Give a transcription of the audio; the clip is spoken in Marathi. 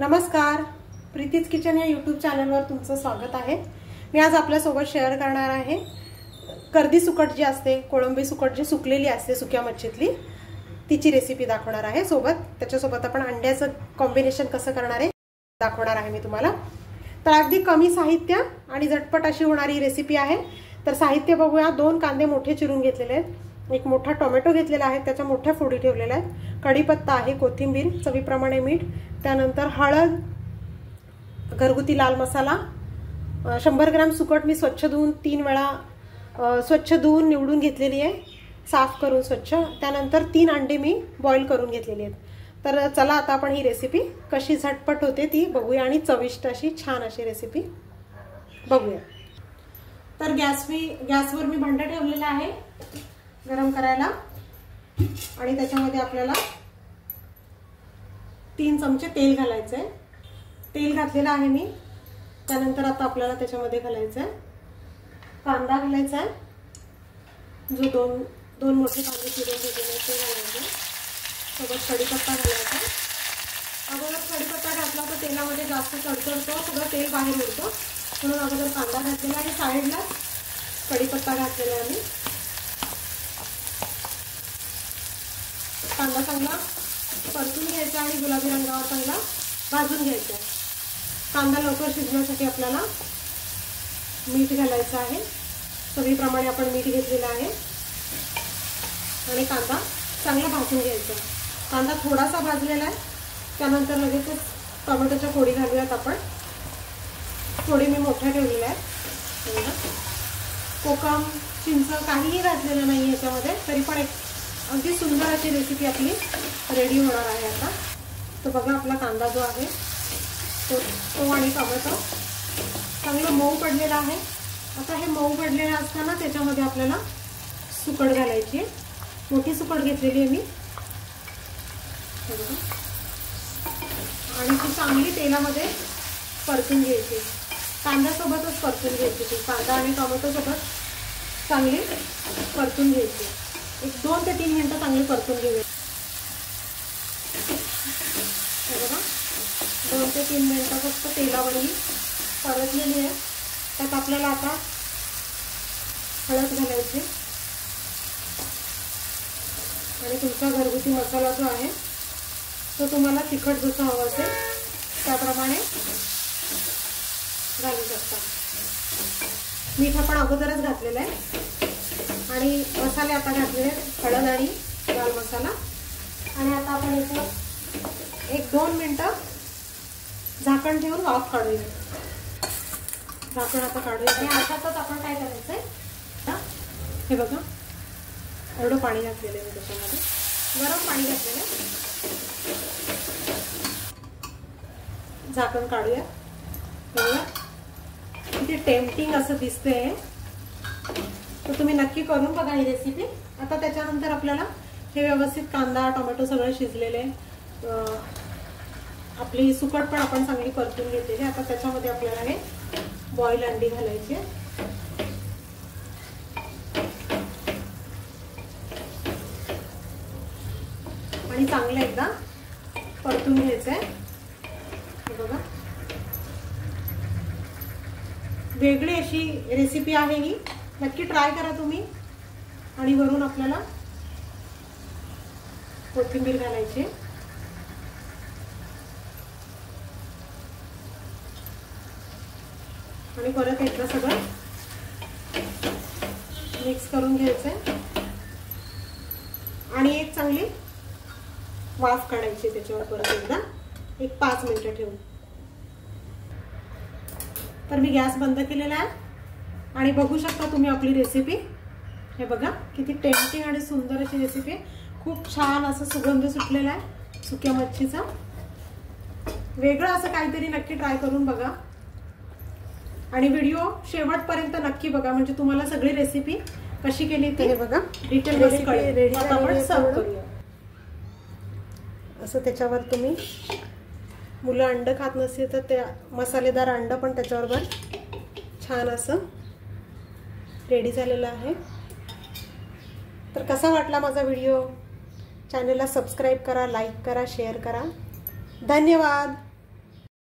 नमस्कार, प्रीतीज किचन या यूट्यूब चॅनलवर तुमचं स्वागत आहे। मी आज आपल्यासोबत शेअर करणार आहे कर्दी सुकट जी असते, कोळंबी सुकट जी सुकलेली असते सुक्या मच्छीतली, तिची रेसिपी दाखवणार आहे। त्याच्यासोबत आपण अंड्याचं कॉम्बिनेशन कसं करणार आहे दाखवणार आहे मी तुम्हाला। तर अगदी कमी साहित्य आणि झटपट अशी होणारी रेसिपी आहे। तर साहित्य बघूया। 2 कांदे मोठे चिरून घेतलेले आहेत, एक मोठा टोमॅटो घेतलेला आहे, त्याच्या मोठ्या फोडी ठेवलेल्या आहेत, कढीपत्ता आहे, कोथिंबीर, चवीप्रमाणे मीठ, त्यानंतर हळद, घरगुती लाल मसाला, 100 ग्रॅम सुकट मी स्वच्छ धुवून 3 वेळा स्वच्छ धुवून निवडून घेतलेली आहे, साफ करून स्वच्छ। त्यानंतर 3 अंडे मी बॉईल करून घेतलेली आहेत। तर चला आता आपण ही रेसिपी कशी झटपट होते ती बघूया आणि चविष्ट अशी छान अशी रेसिपी बघूया। तर गॅसवर मी भांडं ठेवलेलं आहे गरम करायला आणि त्याच्यामध्ये आपल्याला 3 चमचे तेल घालायचं आहे। तेल घातलेलं आहे मी। त्यानंतर आता आपल्याला त्याच्यामध्ये घालायचं आहे कांदा घालायचा आहे, जो दोन मोठे कांदे चिरून घेतलेले ते घालायचे, सोबत कढीपत्ता घालायचा। अगोदर कढीपत्ता घातला तर तेलामध्ये जास्त तडतडतो, सगळं तेल बाहेर उडतं, म्हणून अगोदर कांदा घातलेला आहे, साईडला कढीपत्ता घातलेला आहे मी। कांदा चांगला परतून घ्यायचा आणि गुलाबी रंगावर चांगला भाजून घ्यायचा। कांदा लवकर शिजण्यासाठी आपल्याला मीठ घालायचं आहे, चवीप्रमाणे आपण मीठ घेतलेलं आहे आणि कांदा चांगला भाजून घ्यायचा। कांदा थोडासा भाजलेला आहे, त्यानंतर लगेच टोमॅटोच्या फोडी घालूयात आपण। फोडी मी मोठ्या ठेवलेल्या आहेत, कोकम, चिंच काहीही घातलेलं नाही याच्यामध्ये, तरी पण एक अगदी सुंदर अशी रेसिपी आपली रेडी होणार आहे आता। तर बघा आपला कांदा जो आहे तो आणि टोमॅटो चांगलं मऊ पडलेला आहे। आता हे मऊ पडलेलं असताना त्याच्यामध्ये आपल्याला सुकट घालायची आहे, मोठी सुकट घेतलेली आहे मी आणि ती चांगली तेलामध्ये परतून घ्यायची, कांद्यासोबतच परतून घ्यायची ती, कांदा आणि टोमॅटो सोबत चांगली परतून घ्यायची। एक 2 ते 3 मिनिटं चांगली परतून घेऊया। बघा 2 ते 3 मिनिटं फक्त तेलावर ही परतलेली आहे। त्यात आपल्याला आता हळद घालायची आणि तुमचा घरगुती मसाला जो आहे तो तुम्हाला तिखट जसं हवं असेल त्याप्रमाणे घालू शकता। मीठ आपण अगोदरच घातलेलं आहे आणि मसाले आता घातलेले, हळद आणि लाल मसाला। आणि आता आपण याचं 1-2 मिनिटं झाकण ठेवून वाफ काढूया। झाकण आता काढूया आणि अशातच आपण काय करायचंय, हे बघा एवढं पाणी घातलेलं आहे त्याच्यामध्ये, गरम पाणी घातलेलं आहे। झाकण काढूया, बघूया किती टेम्पटिंग असं दिसतंय। तर तुम्ही नक्की करून बघा ही रेसिपी। आता त्याच्यानंतर आपल्याला हे व्यवस्थित कांदा टोमॅटो सगळं शिजलेले, आपली सुकट पण आपण चांगली परतून घेतलेली। आता त्याच्यामध्ये आपल्याला हे बॉईल अंडी घालायची आणि चांगलं एकदा परतून घ्यायचंय। बघा वेगळी अशी रेसिपी आहे ही, नक्की ट्राय करा तुम्ही। आणि वरून आपल्याला कोथिंबीर घालायची आणि परत एकदा सगळं मिक्स करून घ्यायचंय आणि एक चांगली वाफ काढायची त्याच्यावर परत एकदा, एक 5 मिनिटं ठेवून। तर मी गॅस बंद केलेला आहे आणि बघू शकता तुम्ही आपली रेसिपी। हे बघा किती टेम्पटिंग आणि सुंदर अशी रेसिपी, खूप छान असं सुगंध सुटलेला आहे सुक्या मच्छीचा। वेगळं असं काहीतरी नक्की ट्राय करून बघा आणि व्हिडिओ शेवटपर्यंत नक्की बघा, म्हणजे तुम्हाला सगळी रेसिपी कशी केली ते बघा डिटेल मध्ये रेडी। आता आपण सर्व करूया। असं त्याच्यावर तुम्ही, मुलं अंड खात नसतील तर त्या मसालेदार अंड पण त्याच्याबरोबर छान असं रेडी झालेलं आहे। तर कसा वाटला माझा व्हिडिओ? चॅनलला सबस्क्राइब करा, लाईक करा, शेअर करा। धन्यवाद।